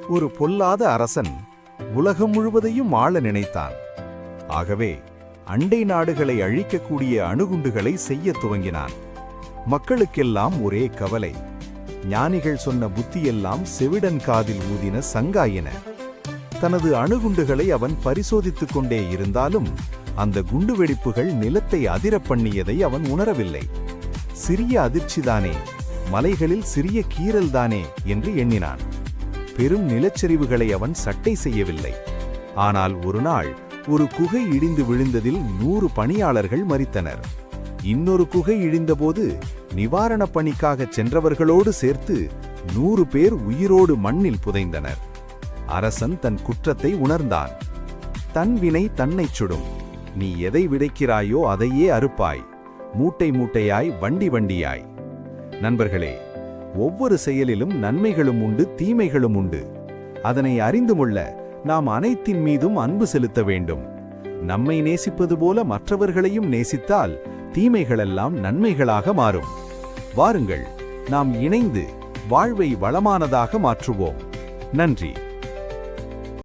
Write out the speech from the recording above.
ஒரு பொல்லாத அரசன் உலகம் முழுவதையும் ஆள நினைத்தான். ஆகவே அண்டை நாடுகளை அழிக்கக்கூடிய அணுகுண்டுகளை செய்யத் துவங்கினான். மக்களுக்கெல்லாம் ஒரே கவலை. ஞானிகள் சொன்ன புத்தியெல்லாம் செவிடன் காதில் ஊதின சங்காயின. தனது அணுகுண்டுகளை அவன் பரிசோதித்துக் கொண்டே இருந்தாலும் அந்த குண்டுவெடிப்புகள் நிலத்தை அதிரப் பண்ணியதை அவன் உணரவில்லை. சிறிய அதிர்ச்சிதானே, மலைகளில் சிறிய கீறல்தானே என்று எண்ணினான். பெரும் நிலச்சரிவுகளை அவன் சட்டை செய்யவில்லை. ஆனால் ஒரு நாள் ஒரு குகை இடிந்து விழுந்ததில் 100 பணியாளர்கள் மரித்தனர். இன்னொரு குகை இடிந்தபோது நிவாரணப் பணிக்காகச் சென்றவர்களோடு சேர்த்து 100 பேர் உயிரோடு மண்ணில் புதைந்தனர். அரசன் தன் குற்றத்தை உணர்ந்தான். தன் வினை தன்னைச் சுடும். நீ எதை விதைக்கிறாயோ அதையே அறுப்பாய். மூட்டை மூட்டையாய், வண்டி வண்டியாய். நண்பர்களே, ஒவ்வொரு செயலிலும் நன்மைகளும் உண்டு, தீமைகளும் உண்டு. அதனை அறிந்து கொள்ள நாம் அனைத்தின் மீதும் அன்பு செலுத்த வேண்டும். நம்மை நேசிப்பது போல மற்றவர்களையும் நேசித்தால் தீமைகளெல்லாம் நன்மைகளாக மாறும். வாருங்கள், நாம் இணைந்து வாழ்வை வளமானதாக மாற்றுவோம். நன்றி.